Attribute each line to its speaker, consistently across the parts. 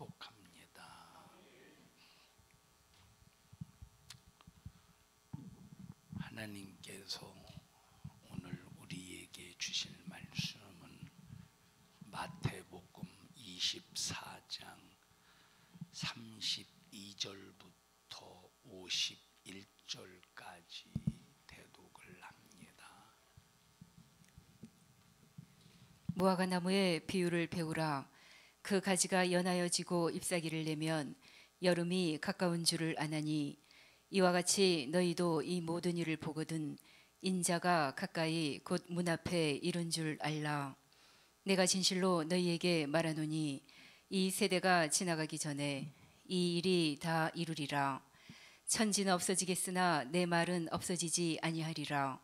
Speaker 1: 축복합니다. 하나님께서 오늘 우리에게 주실 말씀은 마태복음 24장 32절부터 51절까지 대독을 합니다.
Speaker 2: 무화과 나무의 비유를 배우라. 그 가지가 연하여 지고 잎사귀를 내면 여름이 가까운 줄을 아나니, 이와 같이 너희도 이 모든 일을 보거든 인자가 가까이 곧 문 앞에 이른 줄 알라. 내가 진실로 너희에게 말하노니 이 세대가 지나가기 전에 이 일이 다 이루리라. 천지는 없어지겠으나 내 말은 없어지지 아니하리라.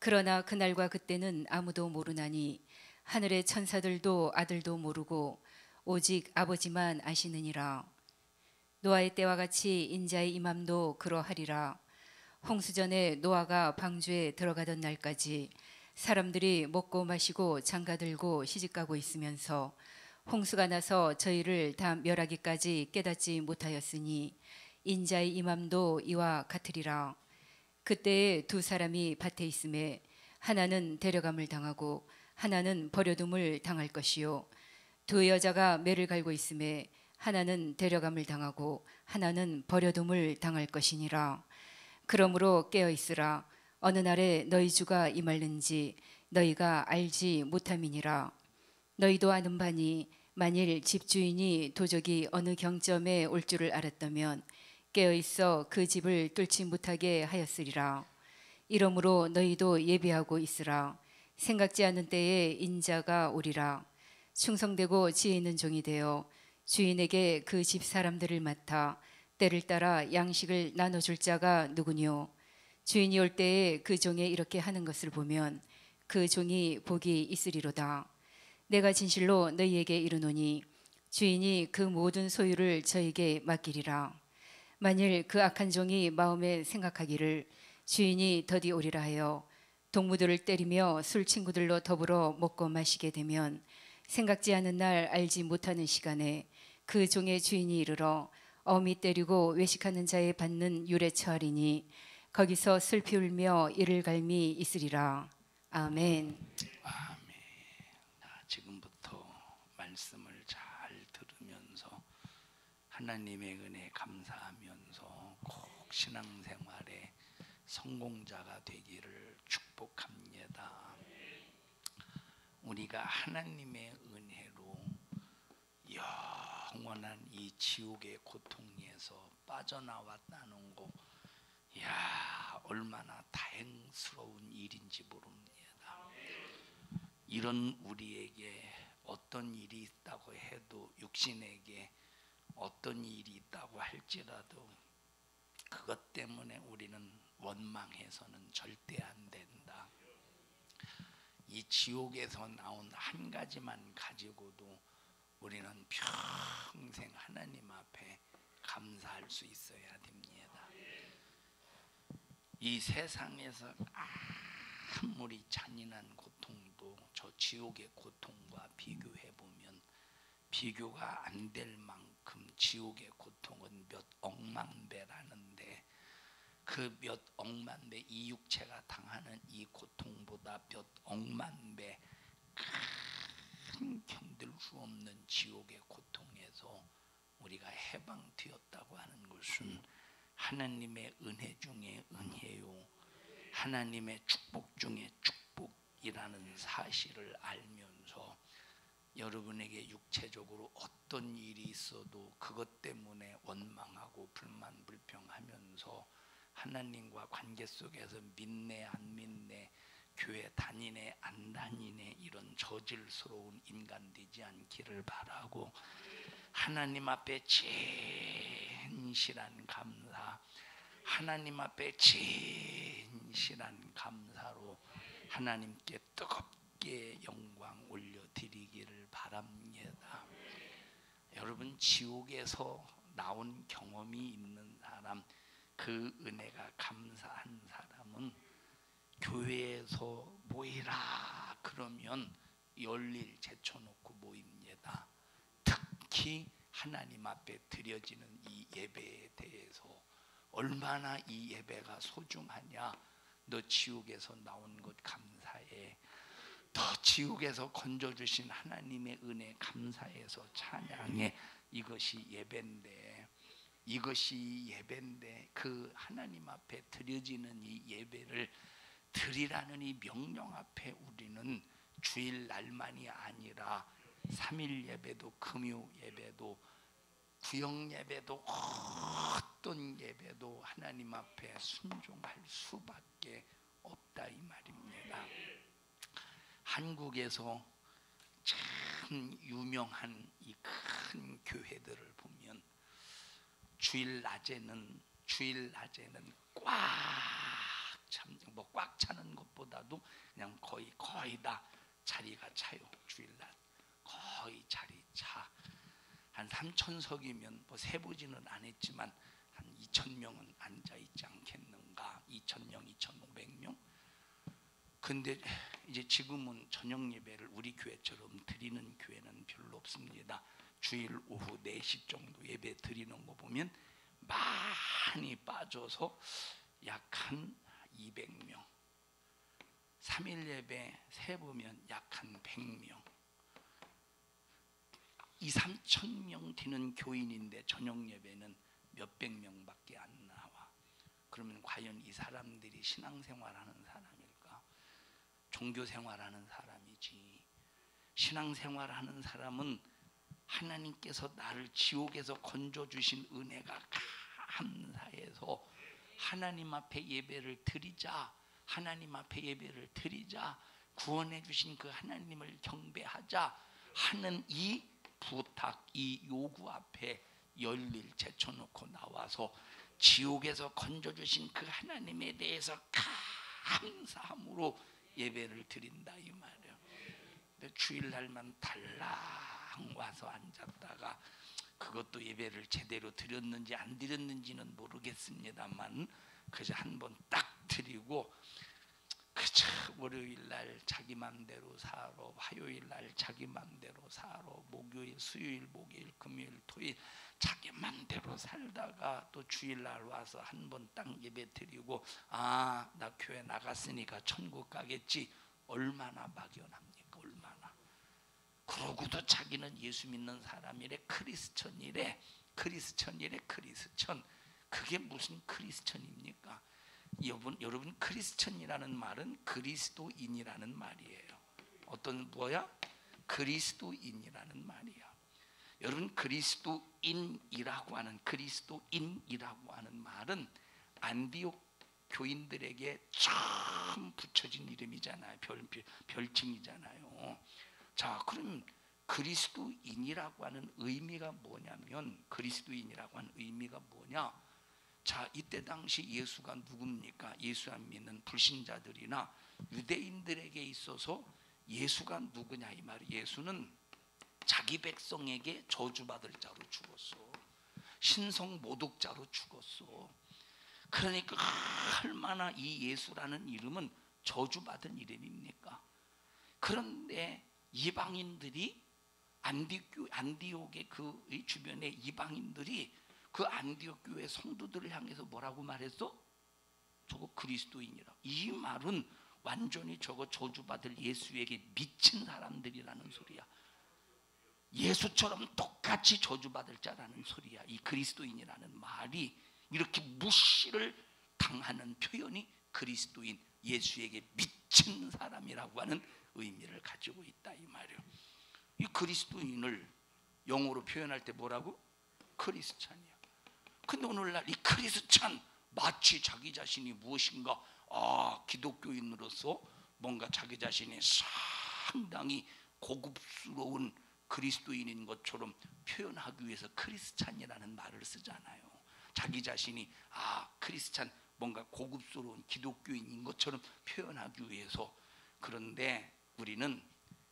Speaker 2: 그러나 그날과 그때는 아무도 모르나니 하늘의 천사들도 아들도 모르고 오직 아버지만 아시느니라. 노아의 때와 같이 인자의 임함도 그러하리라. 홍수전에 노아가 방주에 들어가던 날까지 사람들이 먹고 마시고 장가들고 시집가고 있으면서 홍수가 나서 저희를 다 멸하기까지 깨닫지 못하였으니 인자의 임함도 이와 같으리라. 그때에 두 사람이 밭에 있음에 하나는 데려감을 당하고 하나는 버려둠을 당할 것이요, 두 여자가 매를 갈고 있음에 하나는 데려감을 당하고 하나는 버려둠을 당할 것이니라. 그러므로 깨어 있으라. 어느 날에 너희 주가 임할는지 너희가 알지 못함이니라. 너희도 아는 바니 만일 집주인이 도적이 어느 경점에 올 줄을 알았다면 깨어 있어 그 집을 뚫지 못하게 하였으리라. 이러므로 너희도 예비하고 있으라. 생각지 않은 때에 인자가 오리라. 충성되고 지혜 있는 종이 되어 주인에게 그 집 사람들을 맡아 때를 따라 양식을 나눠줄 자가 누구뇨? 주인이 올 때에 그 종에 이렇게 하는 것을 보면 그 종이 복이 있으리로다. 내가 진실로 너희에게 이르노니 주인이 그 모든 소유를 저에게 맡기리라. 만일 그 악한 종이 마음에 생각하기를 주인이 더디 오리라 하여 동무들을 때리며 술 친구들로 더불어 먹고 마시게 되면 생각지 않은 날 알지 못하는 시간에 그 종의 주인이 이르러 엄히 때리고 외식하는 자에 받는 율에 처하리니 거기서 슬피 울며 이를 갈미 있으리라. 아멘.
Speaker 1: 아멘. 지금부터 말씀을 잘 들으면서 하나님의 은혜 감사하면서 꼭 신앙생활에 성공자가 되기를 축복합니다. 우리가 하나님의 은혜로 영원한 이 지옥의 고통에서 빠져나왔다는 거, 야, 얼마나 다행스러운 일인지 모릅니다. 이런 우리에게 어떤 일이 있다고 해도, 육신에게 어떤 일이 있다고 할지라도 그것 때문에 우리는 원망해서는 절대 안 된다. 이 지옥에서 나온 한 가지만 가지고도 우리는 평생 하나님 앞에 감사할 수 있어야 됩니다. 이 세상에서 아무리 잔인한 고통도 저 지옥의 고통과 비교해 보면 비교가 안 될 만큼 지옥의 고통은 몇 억만 배라는데, 그 몇 억만 배, 이 육체가 당하는 이 고통보다 몇 억만 배 견딜 수 없는 지옥의 고통에서 우리가 해방되었다고 하는 것은 하나님의 은혜 중에 은혜요, 하나님의 축복 중에 축복이라는 사실을 알면서 여러분에게 육체적으로 어떤 일이 있어도 그것 때문에 원망하고 불만 불평하면서 하나님과 관계 속에서 믿네 안 믿네, 교회 다니네 안 다니네, 이런 저질스러운 인간 되지 않기를 바라고, 하나님 앞에 진실한 감사, 하나님 앞에 진실한 감사로 하나님께 뜨겁게 영광 올려드리기를 바랍니다. 여러분, 지옥에서 나온 경험이 있는 사람, 그 은혜가 감사한 사람은 교회에서 모이라 그러면 열일 제쳐놓고 모입니다. 특히 하나님 앞에 드려지는 이 예배에 대해서 얼마나 이 예배가 소중하냐. 너 지옥에서 나온 것 감사해. 너 지옥에서 건져주신 하나님의 은혜 감사해서 찬양해. 이것이 예배인데, 이것이 예배인데 그 하나님 앞에 드려지는 이 예배를 드리라는 이 명령 앞에 우리는 주일날만이 아니라 3일 예배도, 금요 예배도, 구역 예배도, 어떤 예배도 하나님 앞에 순종할 수밖에 없다 이 말입니다. 한국에서 참 유명한 이 큰 교회들을 보면 주일 낮에는 꽉 차는 것보다도 그냥 거의 다 자리가 차요. 주일날 거의 자리 차. 한 3,000석이면 뭐 세보지는 않았지만 한 2,000명은 앉아 있지 않겠는가? 2,000명, 2,500명. 근데 이제 지금은 저녁 예배를 우리 교회처럼 드리는 교회는 별로 없습니다. 주일 오후 4시 정도 예배 드리는 거 보면 많이 빠져서 약 한 200명. 3일 예배 세보면 약 한 100명. 2,000~3,000명 되는 교인인데 저녁 예배는 몇백 명밖에 안 나와. 그러면 과연 이 사람들이 신앙생활하는 사람일까? 종교생활하는 사람이지. 신앙생활하는 사람은 하나님께서 나를 지옥에서 건져주신 은혜가 감사해서 하나님 앞에 예배를 드리자. 하나님 앞에 예배를 드리자. 구원해 주신 그 하나님을 경배하자 하는 이 부탁, 이 요구 앞에 열일 제쳐놓고 나와서 지옥에서 건져주신 그 하나님에 대해서 감사함으로 예배를 드린다 이 말이에요. 근데 주일날만 달랑 와서 앉았다가 그것도 예배를 제대로 드렸는지 안 드렸는지는 모르겠습니다만 그저 한번 딱 드리고 그저 월요일날 자기 맘대로 살아, 화요일날 자기 맘대로 살아, 목요일, 수요일, 목요일, 금요일, 토요일 자기 맘대로 살다가 또 주일날 와서 한번 딱 예배 드리고 아, 나 교회 나갔으니까 천국 가겠지. 얼마나 막연합니까? 얼마나. 그러고도 자기는 예수 믿는 사람이래. 크리스천이래. 크리스천. 그게 무슨 크리스천입니까? 여러분 크리스천이라는 말은 그리스도인이라는 말이에요. 어떤 뭐야? 그리스도인이라는 말이야. 여러분 그리스도인이라고 하는 말은 안디옥 교인들에게 처음 붙여진 이름이잖아요. 별칭이잖아요. 자, 그럼 그리스도인이라고 하는 의미가 뭐냐면 그리스도인이라고 하는 의미가 뭐냐? 자, 이때 당시 예수가 누굽니까? 예수 안 믿는 불신자들이나 유대인들에게 있어서 예수가 누구냐 이 말이에요. 예수는 자기 백성에게 저주받을 자로 죽었어. 신성 모독자로 죽었어. 그러니까 얼마나 이 예수라는 이름은 저주받은 이름입니까? 그런데 이방인들이 안디옥의 그 주변의 이방인들이 그 안디옥 교회 성도들을 향해서 뭐라고 말했어? 저거 그리스도인이라. 이 말은 완전히 저거 저주받을 예수에게 미친 사람들이라는 소리야. 예수처럼 똑같이 저주받을 자라는 소리야. 이 그리스도인이라는 말이 이렇게 무시를 당하는 표현이 그리스도인, 예수에게 미친 사람이라고 하는 의미를 가지고 있다 이 말이에요. 이 그리스도인을 영어로 표현할 때 뭐라고? 크리스찬이야. 근데 오늘날 이 크리스찬 마치 자기 자신이 무엇인가 기독교인으로서 뭔가 자기 자신이 상당히 고급스러운 그리스도인인 것처럼 표현하기 위해서 크리스찬이라는 말을 쓰잖아요. 자기 자신이 크리스찬 뭔가 고급스러운 기독교인인 것처럼 표현하기 위해서. 그런데 우리는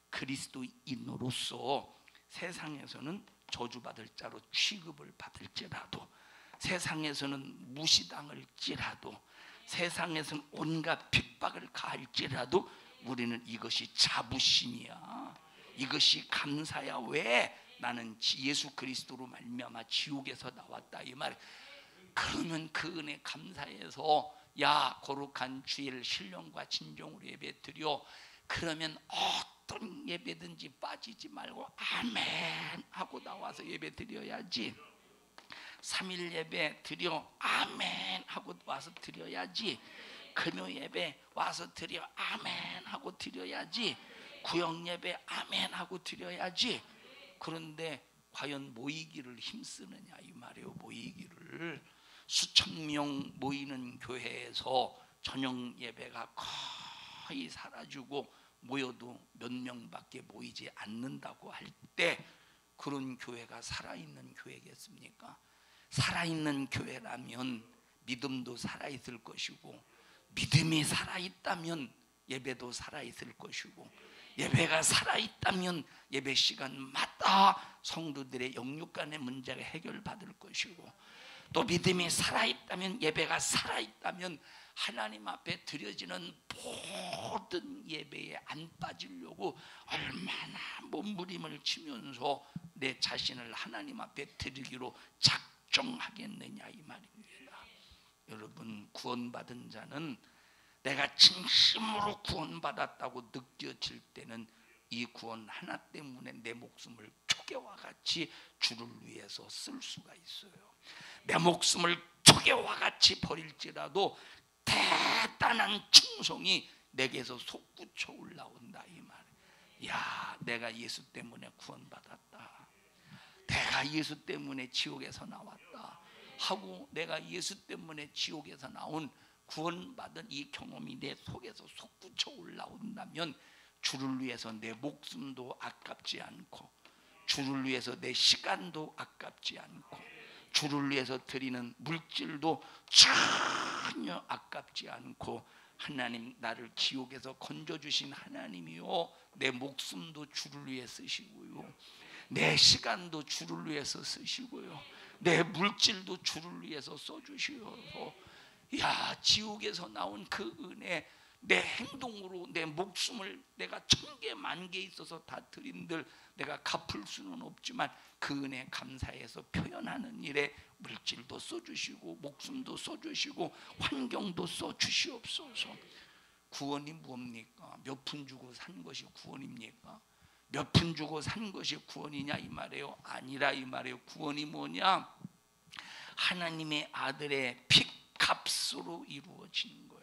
Speaker 1: 그리스도인으로서 세상에서는 저주받을 자로 취급을 받을지라도, 세상에서는 무시당할지라도, 세상에서는 온갖 핍박을 가할지라도 우리는 이것이 자부심이야. 이것이 감사야. 왜? 나는 예수 그리스도로 말미암아 지옥에서 나왔다 이 말. 그러면 그 은혜 감사해서 야 거룩한 주일 신령과 진정으로 예배드려. 그러면 어떤 예배든지 빠지지 말고 아멘 하고 나와서 예배드려야지. 3일 예배 드려 아멘 하고 와서 드려야지. 금요 예배 와서 드려 아멘 하고 드려야지. 구역 예배 아멘 하고 드려야지. 그런데 과연 모이기를 힘쓰느냐 이 말이에요. 모이기를. 수천 명 모이는 교회에서 저녁 예배가 거의 사라지고 모여도 몇 명밖에 모이지 않는다고 할 때 그런 교회가 살아있는 교회겠습니까? 살아있는 교회라면 믿음도 살아있을 것이고, 믿음이 살아있다면 예배도 살아있을 것이고, 예배가 살아있다면 예배 시간마다 성도들의 영육간의 문제가 해결받을 것이고, 또 믿음이 살아있다면 예배가 살아있다면 하나님 앞에 드려지는 모든 예배에 안 빠지려고 얼마나 몸부림을 치면서 내 자신을 하나님 앞에 드리기로 작정하겠느냐 이 말입니다. 여러분, 구원받은 자는 내가 진심으로 구원받았다고 느껴질 때는 이 구원 하나 때문에 내 목숨을 초계와 같이 주를 위해서 쓸 수가 있어요. 내 목숨을 초계와 같이 버릴지라도 대단한 충성이 내게서 솟구쳐 올라온다 이 말. 야, 내가 예수 때문에 구원받았다. 내가 예수 때문에 지옥에서 나왔다 하고, 내가 예수 때문에 지옥에서 나온 구원받은 이 경험이 내 속에서 솟구쳐 올라온다면 주를 위해서 내 목숨도 아깝지 않고, 주를 위해서 내 시간도 아깝지 않고, 주를 위해서 드리는 물질도 전혀 아깝지 않고, 하나님 나를 지옥에서 건져주신 하나님이요, 내 목숨도 주를 위해 쓰시고요, 내 시간도 주를 위해서 쓰시고요, 내 물질도 주를 위해서 써주시어서, 야, 지옥에서 나온 그 은혜 내 행동으로 내 목숨을 내가 1000개 만개 있어서 다 드린들 내가 갚을 수는 없지만 그 은혜 감사해서 표현하는 일에 물질도 써주시고 목숨도 써주시고 환경도 써주시옵소서. 구원이 뭡니까? 몇 푼 주고 산 것이 구원입니까? 몇 푼 주고 산 것이 구원이냐 이 말이에요? 아니라 이 말이에요. 구원이 뭐냐? 하나님의 아들의 핏값으로 이루어진 거야.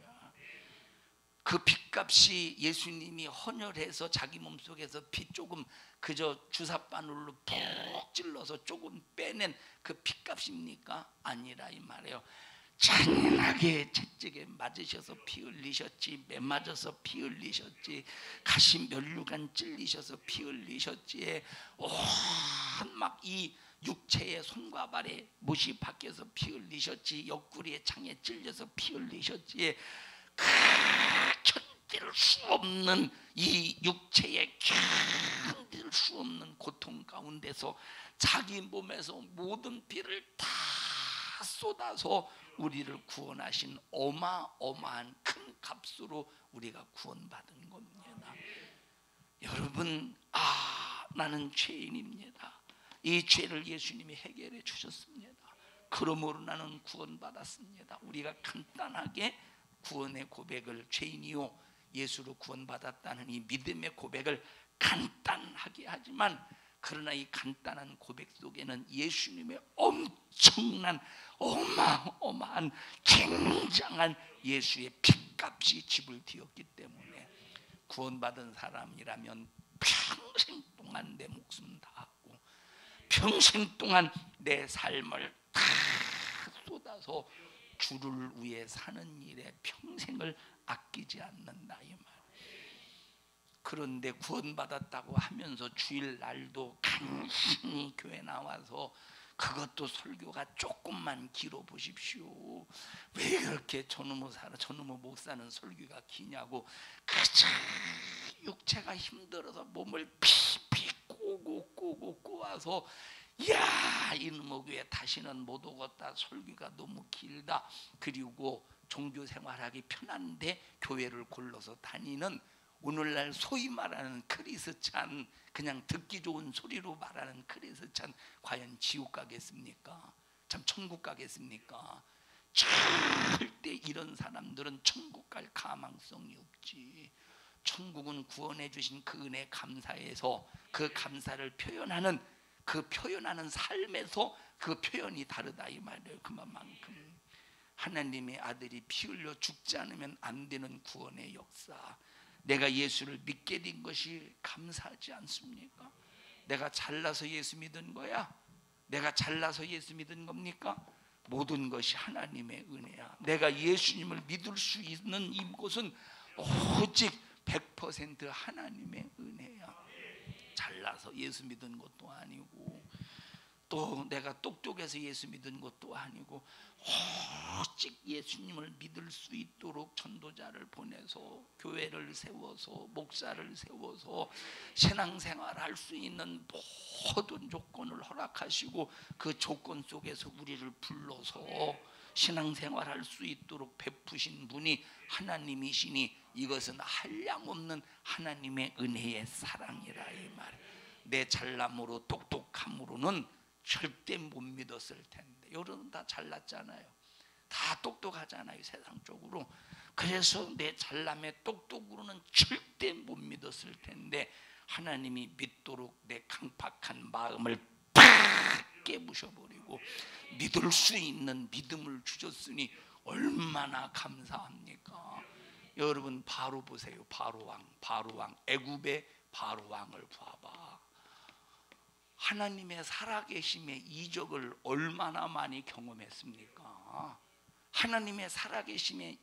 Speaker 1: 그 핏값이 예수님이 헌혈해서 자기 몸속에서 피 조금 그저 주사바늘로 푹 찔러서 조금 빼낸 그 핏값입니까? 아니라 이 말이에요. 잔인하게 채찍에 맞으셔서 피 흘리셨지, 매 맞아서 피 흘리셨지, 가시 면류관 찔리셔서 피 흘리셨지, 막 이 육체의 손과 발에 못이 박혀서 피 흘리셨지, 옆구리에 창에 찔려서 피 흘리셨지. 그 견딜 수 없는 이 육체의 견딜 수 없는 고통 가운데서 자기 몸에서 모든 피를 다 쏟아서 우리를 구원하신 어마어마한 큰 값으로 우리가 구원받은 겁니다. 여러분, 나는 죄인입니다. 이 죄를 예수님이 해결해 주셨습니다. 그러므로 나는 구원받았습니다. 우리가 간단하게 구원의 고백을, 죄인이요 예수로 구원받았다는 이 믿음의 고백을 간단하게 하지만, 그러나 이 간단한 고백 속에는 예수님의 엄청난 어마어마한 굉장한 예수의 핏값이 지불되었기 때문에 구원받은 사람이라면 평생 동안 내 목숨 다하고 평생 동안 내 삶을 다 쏟아서 주를 위해 사는 일에 평생을 아끼지 않는다 이 말. 그런데 구원받았다고 하면서 주일날도 간신히 교회 나와서, 그것도 설교가 조금만 길어 보십시오. 왜 그렇게 저놈의 목사는 설교가 기냐고. 그저 육체가 힘들어서 몸을 피피 꼬고 꼬아서, 야, 이놈의 교회 다시는 못 오겠다, 설교가 너무 길다, 그리고 종교 생활하기 편한데 교회를 골라서 다니는 오늘날 소위 말하는 크리스찬, 그냥 듣기 좋은 소리로 말하는 크리스찬 과연 지옥 가겠습니까? 참 천국 가겠습니까? 절대 이런 사람들은 천국 갈 가망성이 없지. 천국은 구원해 주신 그 은혜 감사해서 그 감사를 표현하는 삶에서 그 표현이 다르다 이 말이에요. 그만큼 하나님의 아들이 피 흘려 죽지 않으면 안 되는 구원의 역사. 내가 예수를 믿게 된 것이 감사하지 않습니까? 내가 잘나서 예수 믿은 거야? 내가 잘나서 예수 믿은 겁니까? 모든 것이 하나님의 은혜야. 내가 예수님을 믿을 수 있는 이곳은 오직 100% 하나님의 은혜야. 잘나서 예수 믿은 것도 아니고 또 내가 똑똑해서 예수 믿은 것도 아니고 오직 예수님을 믿을 수 있도록 전도자를 보내서 교회를 세워서 목사를 세워서 신앙생활할 수 있는 모든 조건을 허락하시고 그 조건 속에서 우리를 불러서 신앙생활할 수 있도록 베푸신 분이 하나님이시니 이것은 한량없는 하나님의 은혜의 사랑이라 이 말. 내 잘남으로 똑똑함으로는 절대 못 믿었을 텐데 여러분 다 잘났잖아요. 다 똑똑하잖아요 세상적으로. 그래서 내 잘남의 똑똑으로는 절대 못 믿었을 텐데 하나님이 믿도록 내 강팍한 마음을 팍 깨부셔버리고 믿을 수 있는 믿음을 주셨으니 얼마나 감사합니까? 여러분 바로 보세요. 바로왕 애굽의 바로왕을 봐봐. 하나님의 살아계심의 이적을 얼마나 많이 경험했습니까? 하나님의 살아계심의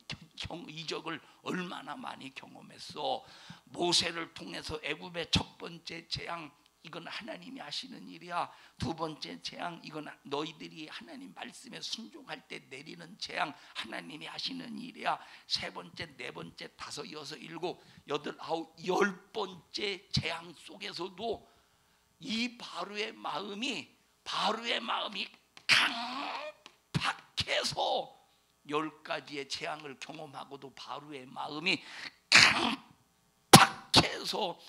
Speaker 1: 이적을 얼마나 많이 경험했어. 모세를 통해서 애굽의 첫 번째 재앙, 이건 하나님이 하시는 일이야. 두 번째 재앙, 이건 너희들이 하나님 말씀에 순종할 때 내리는 재앙, 하나님이 하시는 일이야. 세 번째, 네 번째, 다섯, 여섯, 일곱, 여덟, 아홉, 열 번째 재앙 속에서도 이 바로의 마음이 강팍해서 10가지의 재앙을 경험하고도 바로의 마음이 강팍해서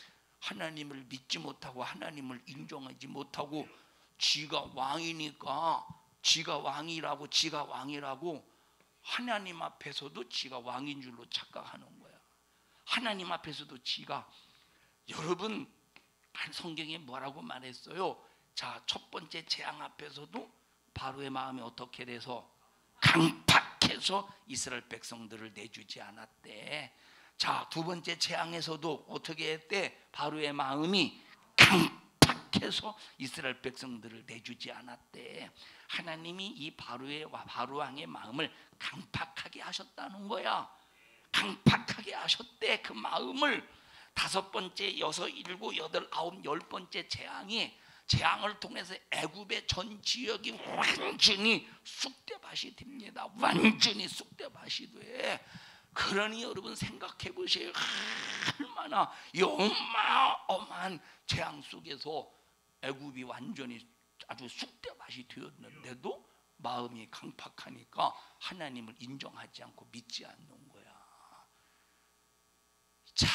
Speaker 1: 하나님을 믿지 못하고 하나님을 인정하지 못하고 지가 왕이니까 지가 왕이라고 하나님 앞에서도 지가 왕인 줄로 착각하는 거야. 하나님 앞에서도 지가. 여러분 성경에 뭐라고 말했어요? 자, 첫 번째 재앙 앞에서도 바로의 마음이 어떻게 돼서 강팍해서 이스라엘 백성들을 내주지 않았대. 자, 두 번째 재앙에서도 어떻게 했대? 바로의 마음이 강팍해서 이스라엘 백성들을 내주지 않았대. 하나님이 이 바로왕의 마음을 강팍하게 하셨다는 거야. 강팍하게 하셨대. 그 마음을. 다섯 번째, 여섯, 일곱, 여덟, 아홉, 열 번째 재앙을 통해서 애굽의 전 지역이 완전히 쑥대밭이 됩니다. 완전히 쑥대밭이 돼. 그러니 여러분 생각해 보세요. 얼마나 어마어마한 재앙 속에서 애굽이 완전히 아주 쑥대밭이 되었는데도 마음이 강팍하니까 하나님을 인정하지 않고 믿지 않는 거야. 자,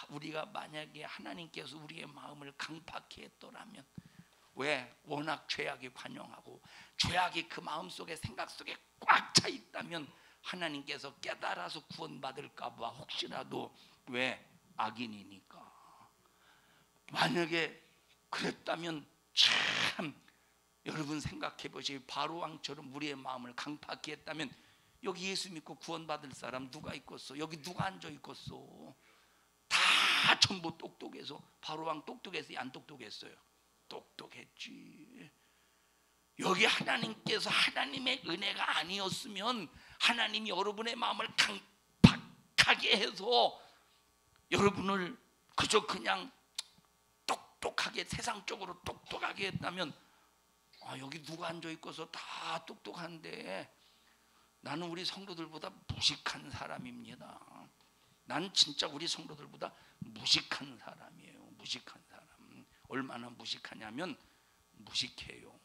Speaker 1: 우리가 만약에 하나님께서 우리의 마음을 강팍히 했더라면, 왜? 워낙 죄악이 관영하고 죄악이 그 마음속에 생각 속에 꽉 차 있다면 하나님께서 깨달아서 구원받을까 봐 혹시라도, 왜? 악인이니까. 만약에 그랬다면 참 여러분 생각해 보세요. 바로왕처럼 우리의 마음을 강팍히 했다면 여기 예수 믿고 구원받을 사람 누가 있겠어? 여기 누가 앉아 있겠어? 다 전부 똑똑해서. 바로왕 똑똑했어요? 안 똑똑했어요? 똑똑했지. 여기 하나님께서 하나님의 은혜가 아니었으면 하나님이 여러분의 마음을 강팍하게 해서 여러분을 그저 그냥 똑똑하게, 세상적으로 똑똑하게 했다면, 여기 누가 앉아 있고서 다 똑똑한데 나는 우리 성도들보다 무식한 사람입니다. 난 진짜 우리 성도들보다 무식한 사람이에요. 무식한 사람. 얼마나 무식하냐면 무식해요.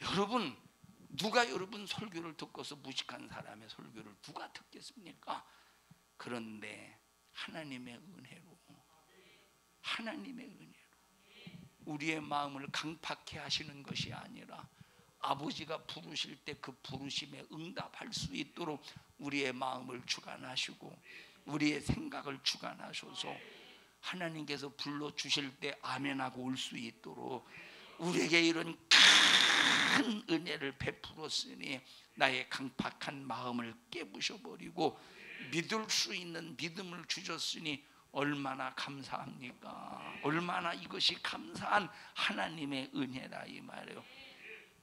Speaker 1: 여러분, 누가 여러분 설교를 듣고서 무식한 사람의 설교를 누가 듣겠습니까? 그런데 하나님의 은혜로 하나님의 은혜로 우리의 마음을 강팍해 하시는 것이 아니라 아버지가 부르실 때 그 부르심에 응답할 수 있도록 우리의 마음을 주관하시고 우리의 생각을 주관하셔서 하나님께서 불러주실 때 아멘하고 올 수 있도록 우리에게 이런 큰 은혜를 베풀었으니 나의 강팍한 마음을 깨부셔버리고 믿을 수 있는 믿음을 주셨으니 얼마나 감사합니까? 얼마나 이것이 감사한 하나님의 은혜라 이 말이에요.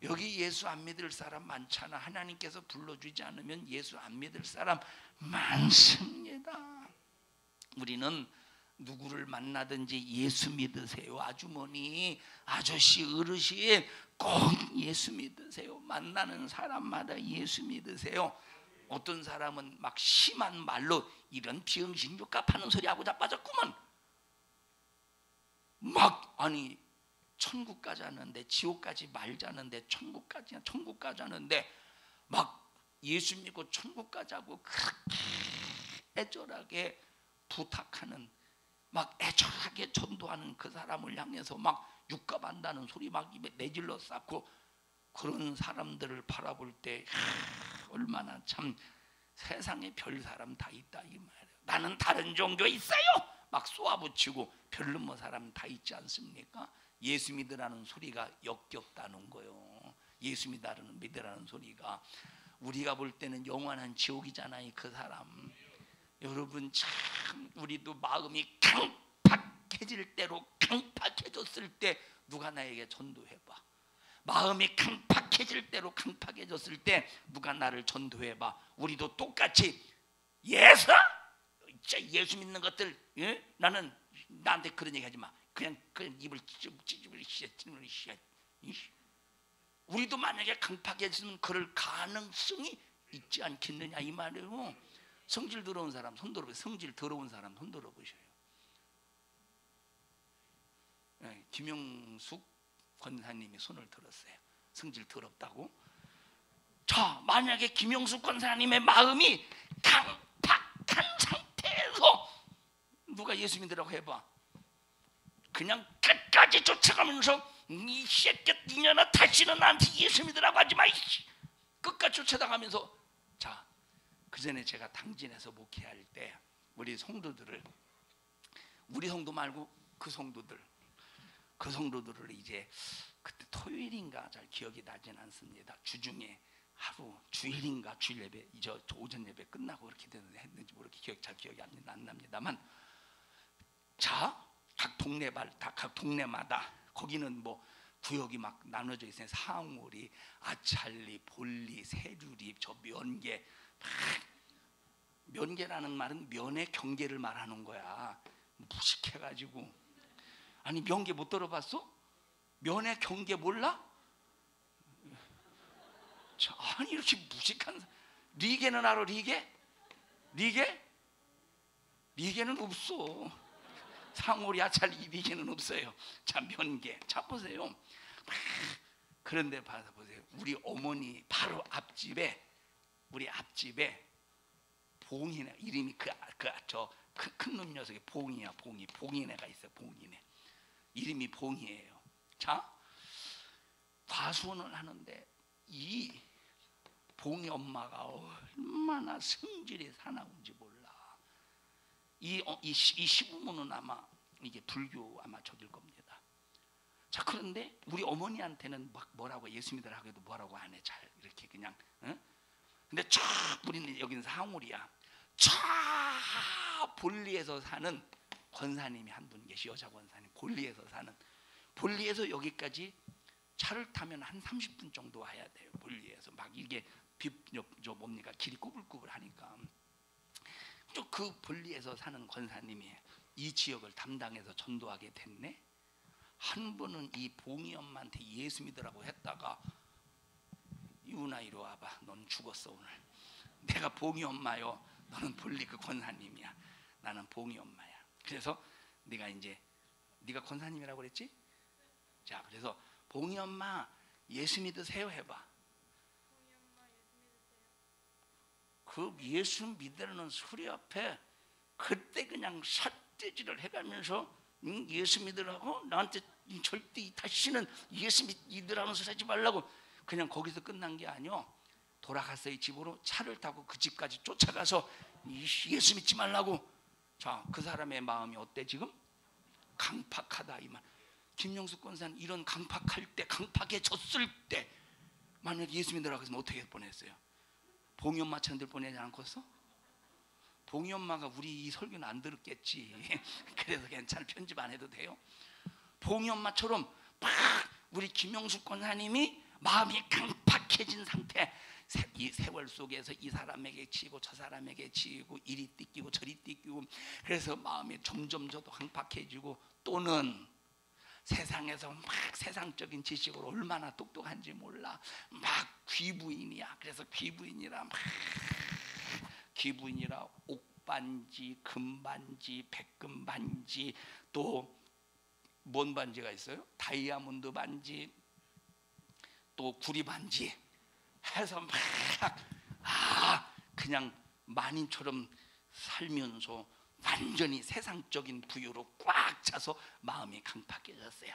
Speaker 1: 여기 예수 안 믿을 사람 많잖아. 하나님께서 불러주지 않으면 예수 안 믿을 사람 많습니다. 우리는 누구를 만나든지 예수 믿으세요. 아주머니, 아저씨, 어르신 꼭 예수 믿으세요. 만나는 사람마다 예수 믿으세요. 어떤 사람은 막 심한 말로 이런 비응신 육갑하는 소리하고 자빠졌구먼. 막 아니 천국 가자는데 지옥까지 말자는데 천국 가자는데 막 예수 믿고 천국 가자고 그렇게 애절하게 부탁하는 막 애절하게 전도하는 그 사람을 향해서 막 육갑한다는 소리 막 입에 내질러 쌓고 그런 사람들을 바라볼 때 얼마나 참 세상에 별 사람 다 있다 이 말이에요. 나는 다른 종교 있어요 막 쏘아붙이고 별놈의 사람 다 있지 않습니까? 예수 믿으라는 소리가 역겹다는 거예요. 예수 믿으라는 소리가 우리가 볼 때는 영원한 지옥이잖아요. 그 사람 여러분 참 우리도 마음이 강팍해질 대로 강팍해졌을 때 누가 나에게 전도해봐. 마음이 강팍해질 대로 강팍해졌을 때 누가 나를 전도해봐. 우리도 똑같이 예수 믿는 것들 나는 나한테 그런 얘기 하지 마. 그냥 입을 찌집을 우리도 만약에 강팍해지면 그럴 가능성이 있지 않겠느냐 이 말이에요. 성질 더러운 사람 손 들어보세요. 성질 더러운 사람 손 들어보셔요. 김영숙 권사님이 손을 들었어요. 성질 더럽다고. 자, 만약에 김영숙 권사님의 마음이 강팍한 상태에서 누가 예수 믿으라고 해봐. 그냥 끝까지 쫓아가면서 이 새끼 니년아 다시는 나한테 예수 믿으라고 하지 마. 끝까지 쫓아가면서 자, 그 전에 제가 당진에서 목회할 때 우리 성도들을 우리 성도 말고 그 성도들을 이제 그때 토요일인가 잘 기억이 나진 않습니다. 주중에 하루 주일인가 주일 예배 저 오전 예배 끝나고 그렇게 했는지 모르게 잘 기억이 안 납니다만 자 각 동네마다 거기는 뭐 구역이 막 나눠져 있어요. 상오리, 아찰리, 볼리, 세류리, 저 면계. 면계라는 말은 면의 경계를 말하는 거야. 무식해가지고 아니 면계 못 들어봤어? 면의 경계 몰라? 자, 아니 이렇게 무식한 리게는 알아? 리게? 리게는 없어. 상오리 아찰리 리게는 없어요. 자 면계 자 보세요. 그런데 받아보세요. 우리 어머니 바로 앞집에 봉이네 이름이 큰 놈 녀석이 봉이야. 봉이네가 있어. 봉이네 이름이 봉이에요. 자 과수원을 하는데 이 봉이 엄마가 얼마나 성질이 사나운지 몰라. 이 시부모는 아마 이게 불교 아마 저길 겁니다. 자 그런데 우리 어머니한테는 막 뭐라고 예수 믿으라 해도 뭐라고 안 해. 잘 이렇게 그냥 근데 쫙 우리는 여기는 상울이야. 쫙 볼리에서 사는 권사님이 한 분 계시. 여자 권사님 볼리에서 사는. 볼리에서 여기까지 차를 타면 한 30분 정도 와야 돼요. 볼리에서 막 이게 뭡니까 길이 꾸불꾸불하니까. 그 볼리에서 사는 권사님이 이 지역을 담당해서 전도하게 됐네. 한 번은 이 봉이 엄마한테 예수 믿으라고 했다가 유나 이리 와봐. 넌 죽었어 오늘. 내가 봉이 엄마요. 너는 볼리 그 권사님이야. 나는 봉이 엄마야. 그래서 네가 권사님이라고 그랬지? 자 그래서 봉이 엄마 예수 믿으세요 해봐. 그 예수 믿으라는 소리 앞에 그때 그냥 삿대질을 해가면서 예수 믿으라고 나한테 절대 다시는 예수 믿으라는 소리 하지 말라고. 그냥 거기서 끝난 게 아니요. 돌아갔어요. 집으로 차를 타고 그 집까지 쫓아가서 예수 믿지 말라고. 자, 그 사람의 마음이 어때 지금? 강팍하다 이 말. 김영숙 권사는 이런 강팍할 때, 강팍해졌을 때 만약에 예수 믿으라고 했으면 어떻게 할 뻔했어요? 봉이 엄마 처럼 보내지 않겠어? 봉이 엄마가 우리 이 설교는 안 들었겠지. 그래서 괜찮아, 편집 안 해도 돼요. 봉이 엄마처럼 막 우리 김영숙 권사님이 마음이 강팍해진 상태, 이 세월 속에서 이 사람에게 치이고 저 사람에게 치이고 이리 띠끼고 저리 띠끼고, 그래서 마음이 점점 저도 강팍해지고, 또는 세상에서 막 세상적인 지식으로 얼마나 똑똑한지 몰라, 막 귀부인이야. 그래서 귀부인이라 막 귀부인이라 옥반지, 금반지, 백금반지, 또 뭔 반지가 있어요? 다이아몬드 반지, 또 구리반지 해서 막 그냥 만인처럼 살면서 완전히 세상적인 부유로 꽉 차서 마음이 강팍해졌어요.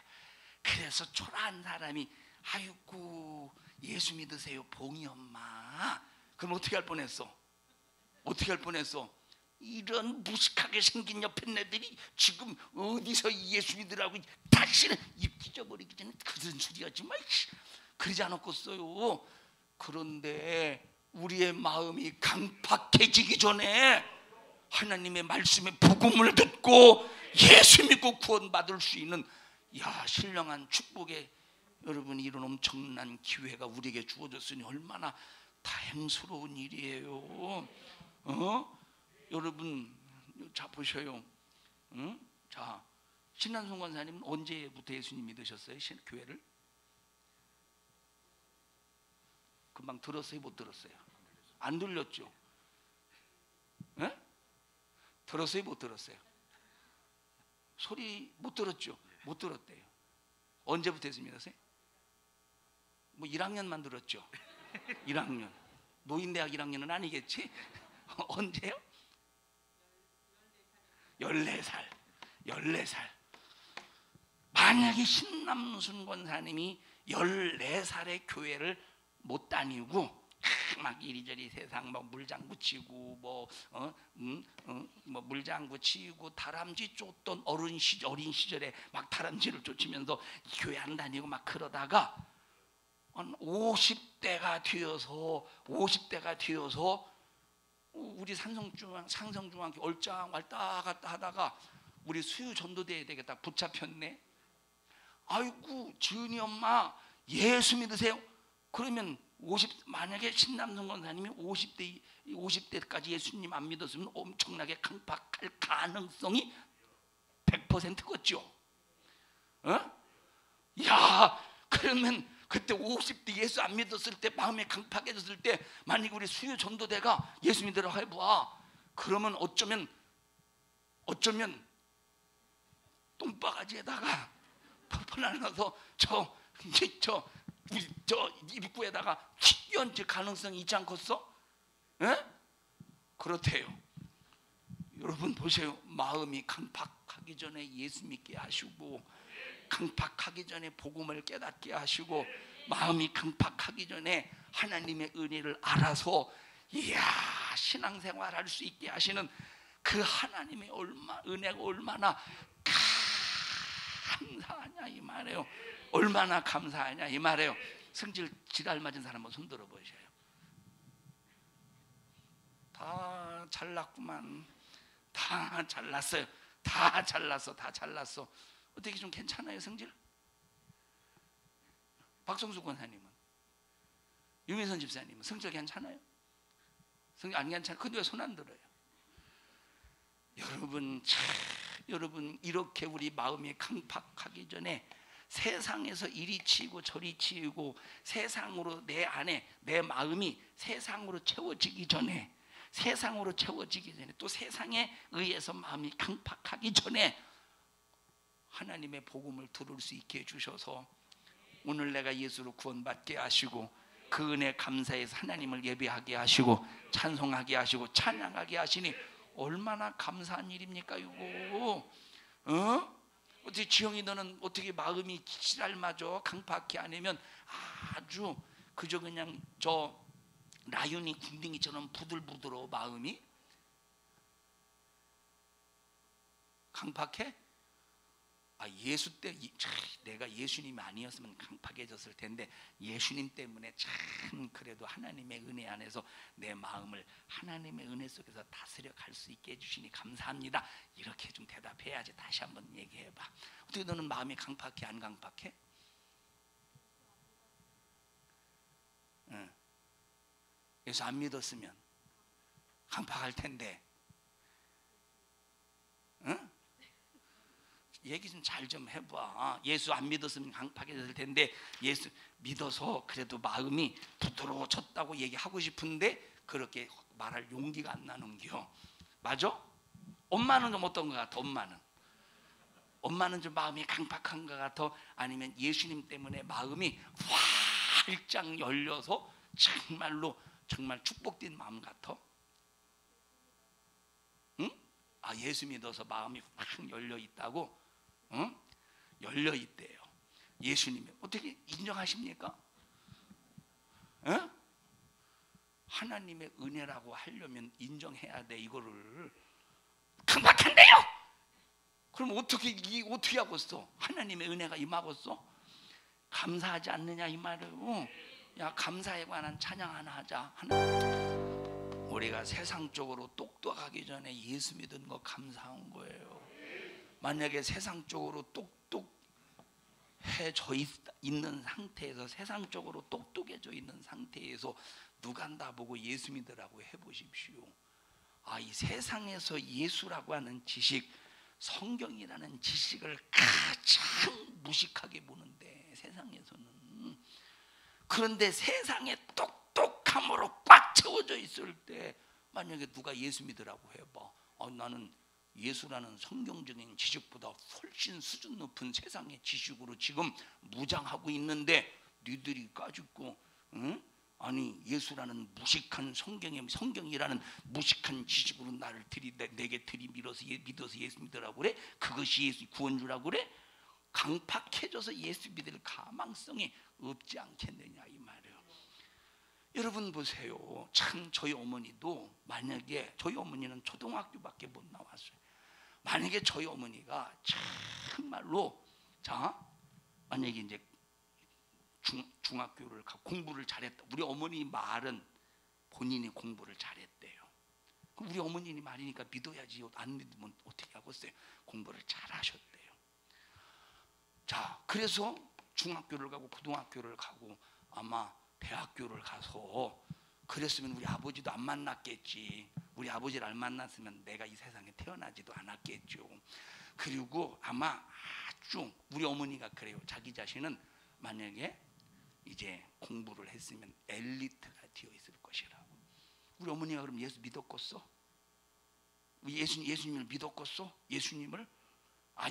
Speaker 1: 그래서 초라한 사람이 아이고 예수 믿으세요 봉이 엄마. 그럼 어떻게 할 뻔했어? 어떻게 할 뻔했어? 이런 무식하게 생긴 옆에 애들이 지금 어디서 예수 믿으라고, 다시는 입 찢어버리기 전에 그런 소리 하지 마. 그러지 않았겠어요. 그런데 우리의 마음이 강팍해지기 전에 하나님의 말씀의 복음을 듣고 예수 믿고 구원받을 수 있는 신령한 축복의, 여러분 이런 엄청난 기회가 우리에게 주어졌으니 얼마나 다행스러운 일이에요. 여러분 자 보셔요. 자, 신한송 권사님은 언제부터 예수님 믿으셨어요? 교회를? 금방 들었어요? 못 들었어요? 안 들렸죠? 에? 들었어요? 못 들었어요? 소리 못 들었죠? 못 들었대요. 언제부터 예수 믿었어요? 뭐 1학년만 들었죠? 1학년. 노인대학 1학년은 아니겠지? 언제요? 14살. 14살. 만약에 신남순 권사님이 14살의 교회를 못 다니고 막 이리저리 세상 뭐 물장구 치고 뭐 물장구 치고 다람쥐 쫓던 어린 시절에 막 다람쥐를 쫓으면서 교회 안 다니고 막 그러다가 한 50대가 되어서 우리 상성중앙교 얼짱 왔다 하다가 우리 수유 전도대에 되겠다 붙잡혔네. 아이고 지은이 엄마 예수 믿으세요? 그러면 만약에 신남성 권사님이 50대까지 예수님 안 믿었으면 엄청나게 강팍할 가능성이 100%겠죠. 그러면 그때 50대 예수 안 믿었을 때, 마음에 강팍해졌을 때, 만약에 우리 수요 전도대가 예수 믿으라고 해봐, 그러면 어쩌면 똥바가지에다가 펄펄나서 저 입구에다가 튀겨앉을 가능성이 있지 않겠어? 그렇대요. 여러분 보세요. 마음이 강팍하기 전에 예수 믿게 하시고, 강팍하기 전에 복음을 깨닫게 하시고, 마음이 강팍하기 전에 하나님의 은혜를 알아서 신앙생활 할 수 있게 하시는 그 하나님의 은혜가 얼마나 감사하냐 이 말이에요. 얼마나 감사하냐 이 말이에요. 성질 지랄 맞은 사람 한번 손 들어 보셔요. 다 잘났구만. 다 잘났어요. 다 잘났어. 어떻게 좀 괜찮아요 성질? 박성수 권사님은, 유민선 집사님은 성질 괜찮아요? 성질 안 괜찮아요? 근데 왜 손 안 들어요? 여러분 이렇게 우리 마음이 강팍하기 전에 세상에서 이리 치이고 저리 치이고, 세상으로 내 안에 내 마음이 세상으로 채워지기 전에 또 세상에 의해서 마음이 강팍하기 전에 하나님의 복음을 들을 수 있게 해주셔서 오늘 내가 예수로 구원받게 하시고, 그 은혜 감사해서 하나님을 예배하게 하시고 찬송하게 하시고 찬양하게 하시니 얼마나 감사한 일입니까 이거? 어떻게 지영이 너는 어떻게 마음이 지랄맞어 강팍해 아니면 아주 그저 그냥 저 라윤이 궁둥이처럼 부들부들어 마음이 강팍해? 예수 때 내가 예수님이 아니었으면 강팍해졌을 텐데 예수님 때문에 참 그래도 하나님의 은혜 안에서 내 마음을 하나님의 은혜 속에서 다스려 갈 수 있게 해주시니 감사합니다. 이렇게 좀 대답해야지. 다시 한번 얘기해봐. 어떻게 너는 마음이 강팍해 안 강팍해? 응. 예수 안 믿었으면 강팍할 텐데, 응? 얘기 좀 잘 좀 해봐. 예수 안 믿었으면 강팍해졌을 텐데 예수 믿어서 그래도 마음이 부드러워졌다고 얘기하고 싶은데 그렇게 말할 용기가 안 나는겨. 맞아? 엄마는 좀 어떤 것 같아? 엄마는 좀 마음이 강팍한 것 같아? 아니면 예수님 때문에 마음이 활짝 열려서 정말로 정말 축복된 마음 같아? 응? 예수 믿어서 마음이 확 열려 있다고? 응? 열려 있대요. 예수님이 어떻게 인정하십니까? 응? 하나님의 은혜라고 하려면 인정해야 돼. 이거를 강박한대요. 그럼 어떻게 하겠어? 하나님의 은혜가 임하겠어? 감사하지 않느냐 이 말이에요. 야, 감사에 관한 찬양 하나 하자. 우리가 세상적으로 똑똑하기 전에 예수 믿은 거 감사한 거예요. 만약에 세상적으로 똑똑해져 있는 상태에서, 세상적으로 똑똑해져 있는 상태에서 누가 나보고 예수 믿으라고 해보십시오. 이 세상에서 예수라고 하는 지식, 성경이라는 지식을 가장 무식하게 보는데 세상에서는. 그런데 세상에 똑똑함으로 꽉 채워져 있을 때 만약에 누가 예수 믿으라고 해봐. 나는 예수라는 성경적인 지식보다 훨씬 수준 높은 세상의 지식으로 지금 무장하고 있는데 니들이 까짓고 응? 아니 예수라는 무식한 성경이라는 무식한 지식으로 나를 내게 들이밀어서 믿어서 예수 믿으라고 그래? 그것이 예수 구원주라고 그래? 강팍해져서 예수 믿을 가망성이 없지 않겠느냐 이 말이에요. 여러분 보세요. 참 저희 어머니도, 만약에 저희 어머니는 초등학교밖에 못 나왔어요. 만약에 저희 어머니가 정말로 만약에 이제 중학교를 가고 공부를 잘했다. 우리 어머니 말은 본인이 공부를 잘했대요. 우리 어머니 말이니까 믿어야지. 안 믿으면 어떻게 하겠어요? 공부를 잘하셨대요. 자, 그래서 중학교를 가고 고등학교를 가고 아마 대학교를 가서 그랬으면 우리 아버지도 안 만났겠지. 우리 아버지를 안 만났으면 내가 이 세상에 태어나지도 않았겠죠. 그리고 아마 아주 우리 어머니가 그래요. 자기 자신은 만약에 이제 공부를 했으면 엘리트가 되어 있을 것이라고. 우리 어머니가 그럼 예수 믿었겠어? 예수님을 믿었겠어? 예수님을?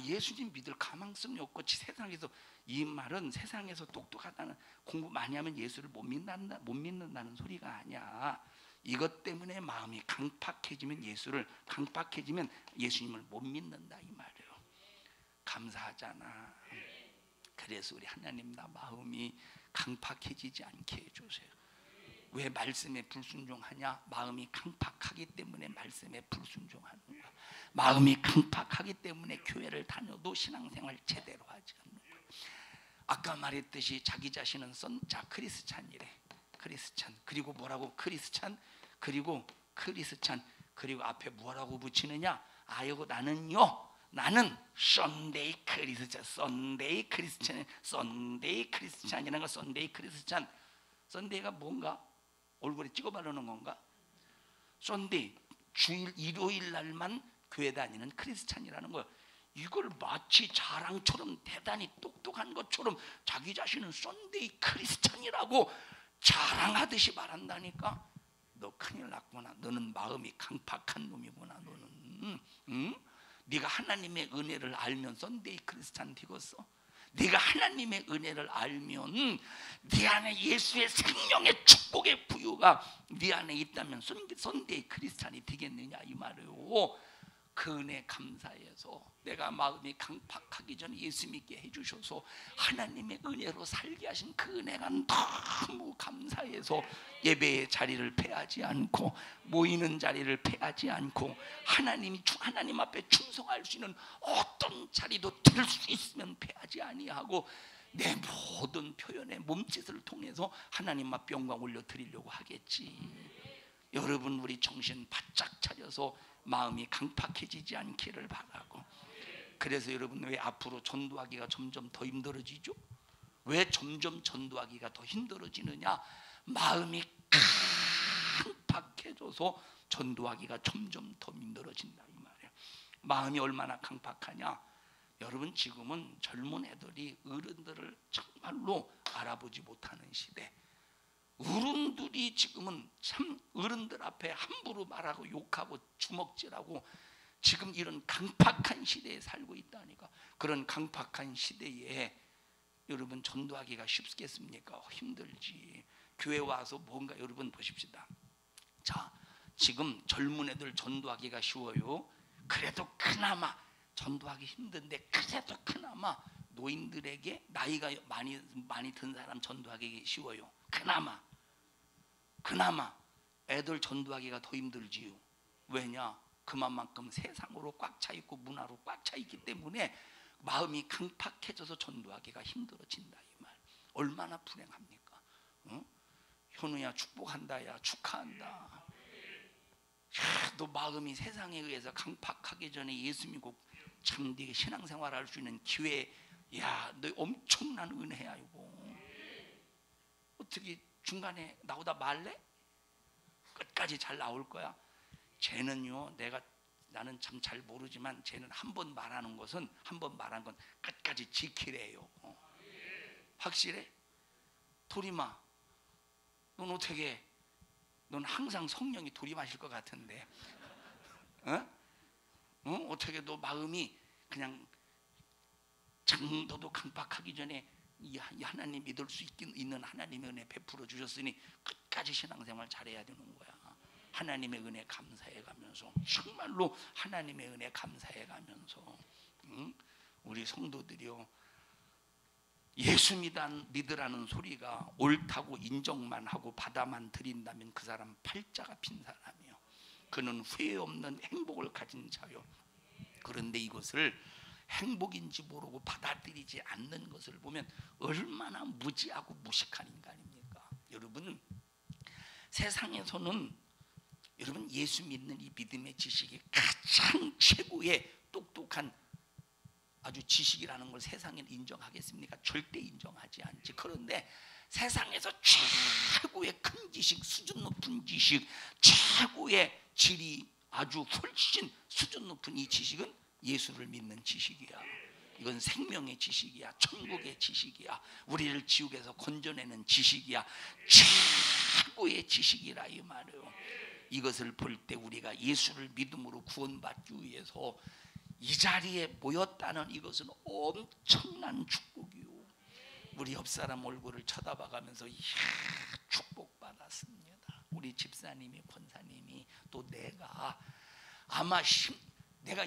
Speaker 1: 예수님 믿을 가망성이 없고, 세상에서 이 말은 세상에서 똑똑하다는, 공부 많이 하면 예수를 못 믿는다는 소리가 아니야. 이것 때문에 마음이 강팍해지면 예수님을 못 믿는다 이 말이에요. 감사하잖아. 그래서 우리 하나님 나 마음이 강팍해지지 않게 해주세요. 왜 말씀에 불순종하냐? 마음이 강팍하기 때문에 말씀에 불순종하는 거야. 마음이 강팍하기 때문에 교회를 다녀도 신앙생활 제대로 하지 않는 거야. 아까 말했듯이 자기 자신은 크리스찬이래. 크리스찬. 그리고 뭐라고? 크리스찬. 그리고 크리스찬. 그리고 앞에 뭐라고 붙이느냐? 나는 썬데이 크리스찬. 썬데이 크리스찬이라는 거. 썬데이 크리스찬. 썬데이가 뭔가? 얼굴에 찍어 바르는 건가? 썬데이, 주일 일요일 날만 교회 다니는 크리스찬이라는 거예요. 이걸 마치 자랑처럼 대단히 똑똑한 것처럼 자기 자신은 썬데이 크리스찬이라고 자랑하듯이 말한다니까. 너 큰일 났구나. 너는 마음이 강팍한 놈이구나. 너는 네가 하나님의 은혜를 알면 썬데이 크리스찬 되겠어? 네가 하나님의 은혜를 알면 네 안에 예수의 생명의 축복의 부유가 네 안에 있다면 썬데이 크리스찬이 되겠느냐 이 말이에요. 그 은혜 감사해서 내가 마음이 강팍하기 전에 예수 믿게 해주셔서 하나님의 은혜로 살게 하신 그 은혜가 너무 감사해서 예배의 자리를 패하지 않고 모이는 자리를 패하지 않고 하나님 앞에 충성할 수 있는 어떤 자리도 될 수 있으면 패하지 아니하고 내 모든 표현의 몸짓을 통해서 하나님 앞에 영광 올려드리려고 하겠지. 여러분 우리 정신 바짝 차려서 마음이 강팍해지지 않기를 바라고. 그래서 여러분 왜 앞으로 전도하기가 점점 더 힘들어지죠? 왜 점점 전도하기가 더 힘들어지느냐? 마음이 강팍해져서 전도하기가 점점 더 힘들어진다 이 말이에요. 마음이 얼마나 강팍하냐? 여러분 지금은 젊은 애들이 어른들을 정말로 알아보지 못하는 시대. 어른들이 지금은 참 어른들 앞에 함부로 말하고 욕하고 주먹질하고 지금 이런 강팍한 시대에 살고 있다니까. 그런 강팍한 시대에 여러분 전도하기가 쉽겠습니까? 힘들지. 교회 와서 뭔가 여러분 보십시다. 자, 지금 젊은 애들 전도하기가 쉬워요. 그래도 그나마 전도하기 힘든데 그래도 그나마 노인들에게 나이가 많이 든 사람 전도하기 쉬워요. 그나마 애들 전도하기가 더 힘들지요. 왜냐? 그만큼 세상으로 꽉 차 있고 문화로 꽉 차 있기 때문에 마음이 강팍해져서 전도하기가 힘들어진다 이 말. 얼마나 불행합니까? 어? 현우야 축복한다, 야 축하한다. 야, 너 마음이 세상에 의해서 강팍하기 전에 예수 믿고 참 네가 신앙생활 할 수 있는 기회, 야 너 엄청난 은혜야 이거. 어떻게 중간에 나오다 말래? 끝까지 잘 나올 거야. 쟤는요, 나는 참 잘 모르지만 쟤는 한 번 말하는 건 끝까지 지키래요. 확실해? 도리마, 넌 어떻게? 넌 항상 성령이 도리마실 것 같은데, 어떻게 너 마음이 그냥 장도도 강팍하기 전에 이 하나님 믿을 수 있는 하나님의 은혜 베풀어 주셨으니 끝까지 신앙생활 잘해야 되는 거야. 하나님의 은혜 감사해가면서, 정말로 하나님의 은혜 감사해가면서, 우리 성도들이요, 예수 믿으라는 소리가 옳다고 인정만 하고 받아만 들인다면 그 사람 팔자가 빈 사람이요. 그는 후회 없는 행복을 가진 자요. 그런데 이것을 행복인지 모르고 받아들이지 않는 것을 보면 얼마나 무지하고 무식한 인간입니까? 여러분, 세상에서는 여러분 예수 믿는 이 믿음의 지식이 가장 최고의 똑똑한 아주 지식이라는 걸 세상에는 인정하겠습니까? 절대 인정하지 않지. 그런데 세상에서 최고의 큰 지식, 수준 높은 지식, 최고의 질이 아주 훨씬 수준 높은 이 지식은 예수를 믿는 지식이야. 이건 생명의 지식이야. 천국의 지식이야. 우리를 지옥에서 건져내는 지식이야. 최고의 지식이라 이 말이에요. 이것을 볼 때 우리가 예수를 믿음으로 구원받기 위해서 이 자리에 모였다는 이것은 엄청난 축복이요. 우리 옆 사람 얼굴을 쳐다봐가면서 이야, 축복받았습니다. 우리 집사님이, 권사님이, 또 내가 아마 내가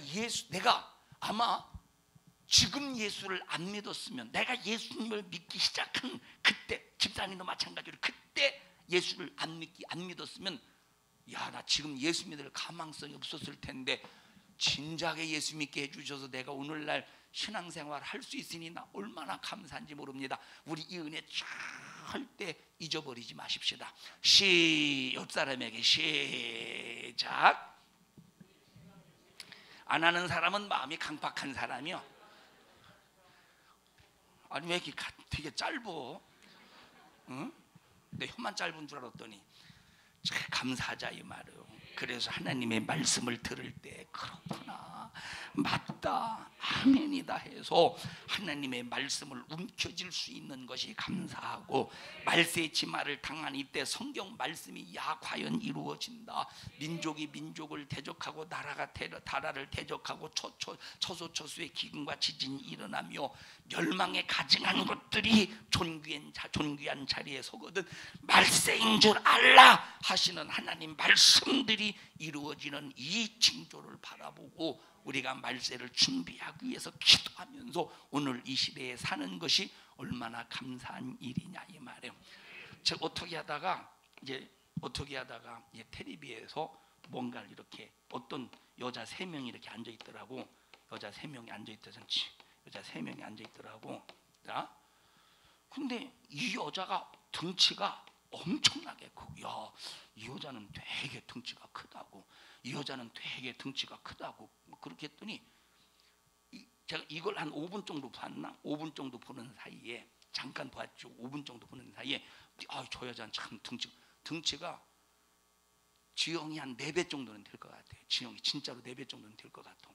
Speaker 1: 아마 지금 예수를 안 믿었으면, 내가 예수님을 믿기 시작한 그때, 집사님도 마찬가지로 그때 예수를 안 믿었으면, 야, 나 지금 예수 믿을 가망성이 없었을 텐데 진작에 예수 믿게 해주셔서 내가 오늘날 신앙생활 할 수 있으니 나 얼마나 감사한지 모릅니다. 우리 이 은혜 절대 잊어버리지 마십시다. 옆 사람에게 시작. 안 하는 사람은 마음이 강팍한 사람이요. 아니 왜 이렇게 되게 짧어? 응? 내 혀만 짧은 줄 알았더니 참 감사하자 이 말이에요. 그래서 하나님의 말씀을 들을 때 그렇구나, 맞다, 없다, 아멘이다 해서 하나님의 말씀을 움켜쥘 수 있는 것이 감사하고, 말세의 치마를 당한 이때 성경 말씀이 야 과연 이루어진다, 민족이 민족을 대적하고 나라가 나라를 대적하고 처소처소의 기근과 지진이 일어나며 멸망에 가증한 것들이 존귀한 자리에 서거든 말세인 줄 알라 하시는 하나님 말씀들이 이루어지는 이 징조를 바라보고 우리가 말세를 준비하기 위해서 기도하면서 오늘 이 시대에 사는 것이 얼마나 감사한 일이냐 이 말이에요. 제가 어떻게 하다가 텔레비에서 뭔가를 이렇게 어떤 여자 3명이 이렇게 앉아 있더라고. 여자 3명이 앉아 있더라고. 자, 근데 이 여자가 등치가 엄청나게 크고, 야, 이 여자는 되게 등치가 크다고. 그렇게 했더니 제가 이걸 한 5분 정도 봤나? 5분 정도 보는 사이에, 잠깐 봤죠. 5분 정도 보는 사이에 저 여자는 참 등치가 지영이 한 4배 정도는 될 것 같아요. 지영이 진짜로 4배 정도는 될 것 같아.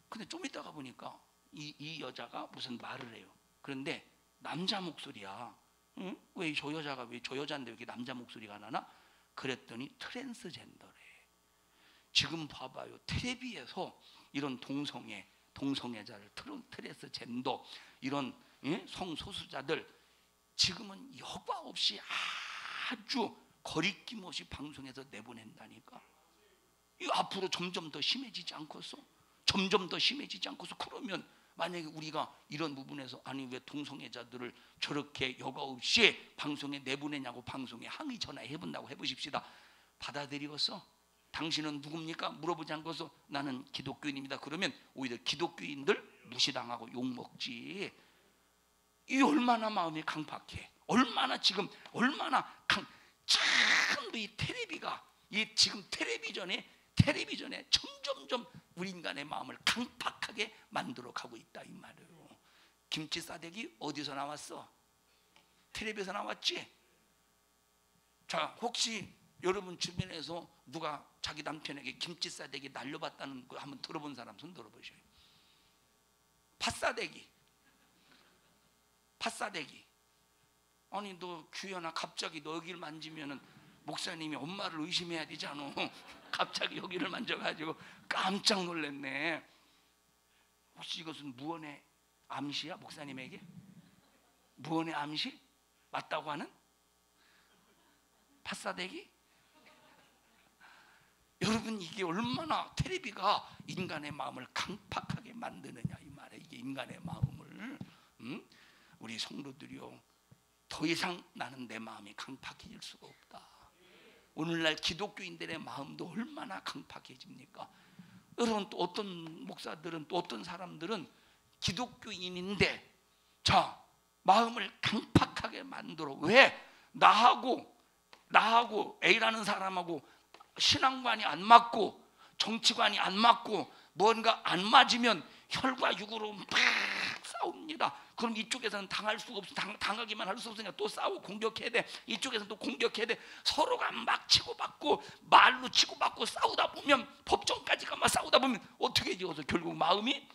Speaker 1: 근데 좀 있다가 보니까 이 여자가 무슨 말을 해요. 그런데 남자 목소리야. 응? 왜 저 여자인데 왜 이렇게 남자 목소리가 나나? 그랬더니 트랜스젠더래. 지금 봐봐요. 텔레비에서 이런 동성애자를, 트랜스젠더, 이런 성소수자들 지금은 여과 없이 아주 거리낌 없이 방송에서 내보낸다니까. 이 앞으로 점점 더 심해지지 않겠어? 그러면 만약에 우리가 이런 부분에서 아니 왜 동성애자들을 저렇게 여과 없이 방송에 내보내냐고 방송에 항의 전화해본다고 해보십시다. 받아들이겠어? 당신은 누굽니까? 물어보지 않고서 나는 기독교인입니다. 그러면 오히려 기독교인들 무시당하고 욕먹지. 이 얼마나 마음이 강팍해. 지금 이 텔레비가 지금 텔레비전에 점점점 우리 인간의 마음을 강팍하게 만들어 가고 있다 이 말이에요. 김치 싸대기 어디서 나왔어? 텔레비에서 나왔지? 자, 혹시 여러분 주변에서 누가 자기 남편에게 김치 싸대기 날려봤다는 거 한번 들어본 사람 손 들어보셔요. 팥싸대기. 아니 너 규현아, 갑자기 너 여기를 만지면은 목사님이 엄마를 의심해야 되잖아. 갑자기 여기를 만져가지고 깜짝 놀랐네. 혹시 이것은 무언의 암시야? 목사님에게? 무언의 암시? 맞다고 하는? 팥사대기? 여러분, 이게 얼마나 텔레비가 인간의 마음을 강팍하게 만드느냐 이 말이에요. 이게 인간의 마음을 우리 성도들이요, 더 이상 나는 내 마음이 강팍해질 수가 없다. 오늘날 기독교인들의 마음도 얼마나 강팍해집니까? 여러분, 또 어떤 목사들은, 또 어떤 사람들은 기독교인인데 자, 마음을 강팍하게 만들어. 왜? 나하고 A라는 사람하고 신앙관이 안 맞고 정치관이 안 맞고 뭔가 안 맞으면 혈과 육으로 막 싸웁니다. 그럼 이쪽에서는 당할 수가 없어. 당하기만 할 수 없으니까 또 싸우고 공격해야 돼. 이쪽에서는 또 공격해야 돼. 서로가 막 치고받고 말로 치고받고 싸우다 보면, 법정까지 가면 싸우다 보면 어떻게 되어서 결국 마음이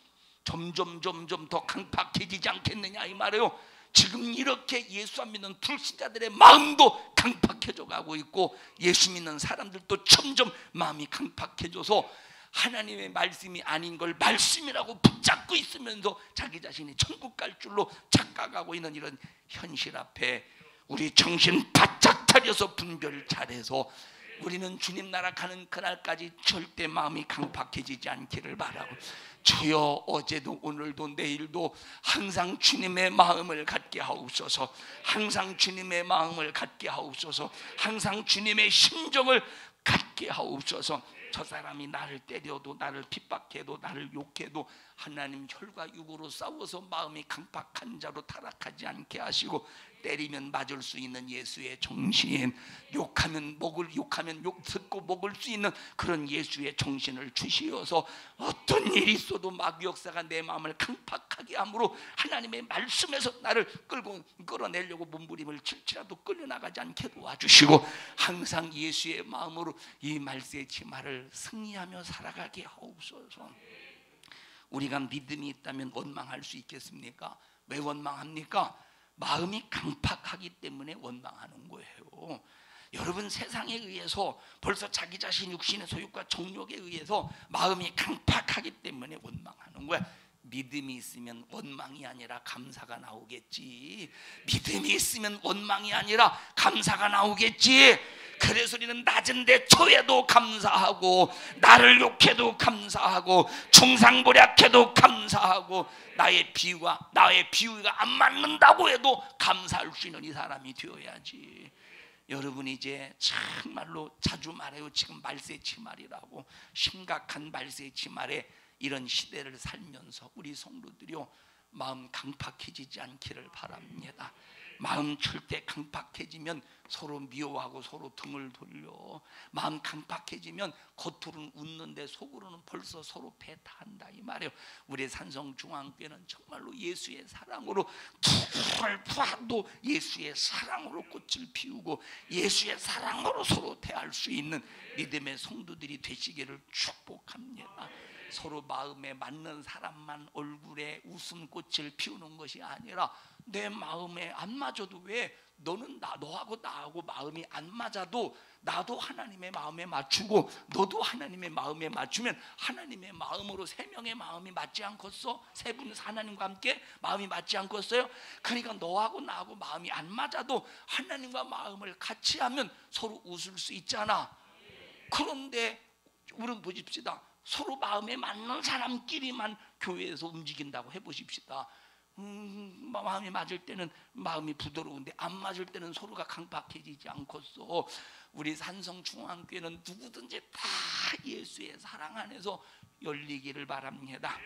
Speaker 1: 점점 더 강팍해지지 않겠느냐 이 말이에요. 지금 이렇게 예수 안 믿는 불신자들의 마음도 강팍해져 가고 있고, 예수 믿는 사람들도 점점 마음이 강팍해져서 하나님의 말씀이 아닌 걸 말씀이라고 붙잡고 있으면서 자기 자신이 천국 갈 줄로 착각하고 있는 이런 현실 앞에 우리 정신 바짝 차려서 분별 잘해서 우리는 주님 나라 가는 그날까지 절대 마음이 강팍해지지 않기를 바라고, 주여 어제도 오늘도 내일도 항상 주님의 마음을 갖게 하옵소서. 항상 주님의 마음을 갖게 하옵소서. 항상 주님의 심정을 갖게 하옵소서. 저 사람이 나를 때려도, 나를 핍박해도, 나를 욕해도 하나님 혈과 육으로 싸워서 마음이 강팍한 자로 타락하지 않게 하시고, 때리면 맞을 수 있는 예수의 정신, 욕하면 욕 듣고 먹을 수 있는 그런 예수의 정신을 주시어서 어떤 일이 있어도 마귀 역사가 내 마음을 강팍하게 함으로 하나님의 말씀에서 나를 끌어내려고 몸부림을 칠지라도 끌려나가지 않게 도와주시고, 항상 예수의 마음으로 이 말세의 치마를 승리하며 살아가게 하옵소서. 우리가 믿음이 있다면 원망할 수 있겠습니까? 왜 원망합니까? 마음이 강팍하기 때문에 원망하는 거예요. 여러분, 세상에 의해서 벌써 자기 자신 육신의 소욕과 정욕에 의해서 마음이 강팍하기 때문에 원망하는 거야. 믿음이 있으면 원망이 아니라 감사가 나오겠지. 믿음이 있으면 원망이 아니라 감사가 나오겠지. 그래서 우리는 낮은데 처해도 감사하고, 나를 욕해도 감사하고, 중상보략해도 감사하고, 나의 비유가 안 맞는다고 해도 감사할 수 있는 이 사람이 되어야지. 여러분이 이제 정말로 자주 말해요. 지금 말세치말이라고, 심각한 말세치말에 이런 시대를 살면서 우리 성도들이요, 마음 강팍해지지 않기를 바랍니다. 마음 절대 강팍해지면 서로 미워하고 서로 등을 돌려. 마음 강팍해지면 겉으로는 웃는데 속으로는 벌써 서로 배타한다 이 말이에요. 우리 산성중앙교회는 정말로 예수의 사랑으로 누구를 봐도 예수의 사랑으로 꽃을 피우고 예수의 사랑으로 서로 대할 수 있는 믿음의 성도들이 되시기를 축복합니다. 서로 마음에 맞는 사람만 얼굴에 웃음꽃을 피우는 것이 아니라, 내 마음에 안 맞아도 왜 너는 너하고 나하고 마음이 안 맞아도 나도 하나님의 마음에 맞추고 너도 하나님의 마음에 맞추면 하나님의 마음으로 세 명의 마음이 맞지 않겠어? 세 분 하나님과 함께 마음이 맞지 않겠어요? 그러니까 너하고 나하고 마음이 안 맞아도 하나님과 마음을 같이 하면 서로 웃을 수 있잖아. 그런데 우리는 보십시다. 서로 마음에 맞는 사람끼리만 교회에서 움직인다고 해보십시다. 마음이 맞을 때는 마음이 부드러운데 안 맞을 때는 서로가 강팍해지지 않겠어. 우리 산성중앙교회는 누구든지 다 예수의 사랑 안에서 열리기를 바랍니다.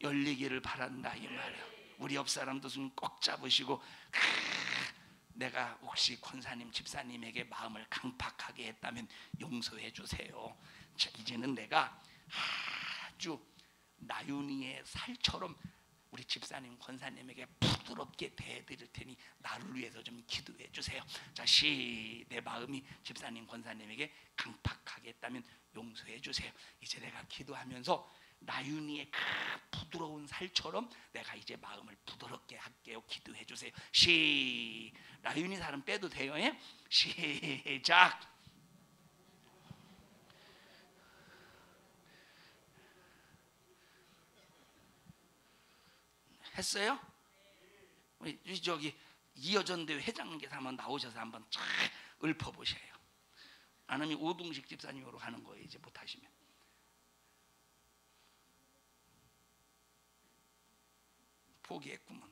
Speaker 1: 열리기를 바란다 이 말이야. 우리 옆 사람도 손 꼭 잡으시고, 내가 혹시 권사님 집사님에게 마음을 강팍하게 했다면 용서해 주세요. 이제는 내가 아주 나윤이의 살처럼 우리 집사님 권사님에게 부드럽게 대해드릴 테니 나를 위해서 좀 기도해 주세요. 자, 내 마음이 집사님 권사님에게 강팍하게 했다면 용서해 주세요. 이제 내가 기도하면서 나윤이의 그 부드러운 살처럼 내가 이제 마음을 부드럽게 할게요. 기도해 주세요. 나윤이 사람 빼도 돼요? 예? 시작. 했어요? 우리 저기 이여전대회 회장님께서 한번 나오셔서 한번 쫙 읊어보셔요. 안 하면 오동식 집사님으로 하는 거예요. 이제 못하시면. 포기했구먼.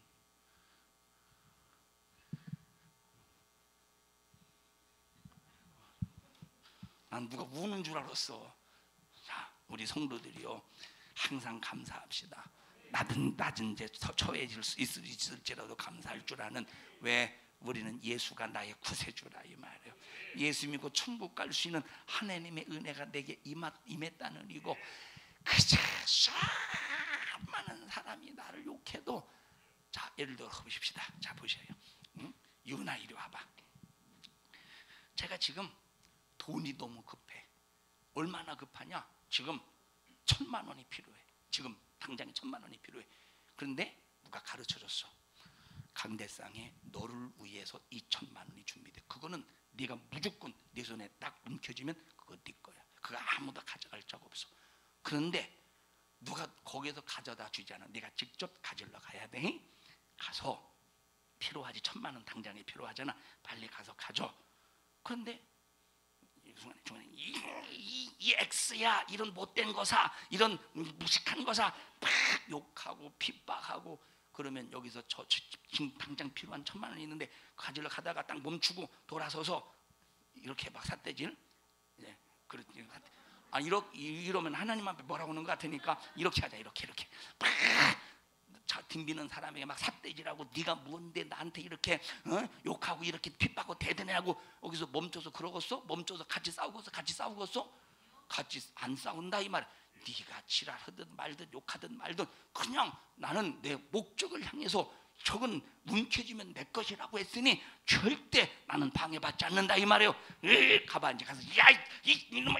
Speaker 1: 난 누가 우는 줄 알았어. 자, 우리 성도들이요, 항상 감사합시다. 낮은 데 처해질 수 있을지라도 감사할 줄 아는, 왜 우리는 예수가 나의 구세주라 이 말이에요. 예수 믿고 천국 갈 수 있는 하나님의 은혜가 내게 임했다는 이고, 그저 수많은 사람이 나를 욕해도, 자, 예를 들어 보십시다. 자, 보셔요. 유나 이리 와봐. 제가 지금 돈이 너무 급해. 얼마나 급하냐? 지금 1,000만 원이 필요해. 지금 당장에 1,000만 원이 필요해. 그런데 누가 가르쳐줬어. 강대상에 너를 위해서 2,000만 원이 준비돼. 그거는 네가 무조건 네 손에 딱 움켜쥐면 그거 네 거야. 그거 아무도 가져갈 적 없어. 그런데 누가 거기에서 가져다 주지 않아. 네가 직접 가지러 가야 돼. 가서 필요하지. 1,000만 원 당장에 필요하잖아. 빨리 가서 가져. 그런데 중간에 이 X야, 이런 못된 거사, 이런 무식한 거사 막 욕하고 핍박하고, 그러면 여기서 지금 당장 필요한 1,000만 원이 있는데 가지러 가다가 딱 멈추고 돌아서서 이렇게 막 삿대질. 예, 그렇지. 이러면 하나님 앞에 뭐라고 하는 것 같으니까 이렇게 하자. 이렇게 자, 덤비는 사람에게 막 삿대질하고, 네가 뭔데 나한테 이렇게 욕하고 이렇게 핍박하고 대드네하고, 여기서 멈춰서 그러겠어? 멈춰서 같이 싸우겠어? 같이 안 싸운다 이 말. 네가 지랄하든 말든 욕하든 말든 그냥 나는 내 목적을 향해서 저건 움켜쥐면 내 것이라고 했으니 절대 나는 방해받지 않는다 이 말이에요. 가봐. 이제 가서 이놈아,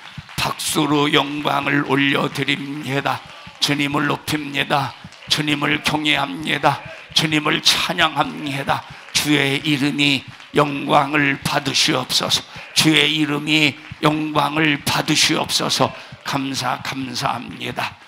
Speaker 1: 박수로 영광을 올려드립니다. 주님을 높입니다. 주님을 경외합니다. 주님을 찬양합니다. 주의 이름이 영광을 받으시옵소서. 주의 이름이 영광을 받으시옵소서. 감사합니다.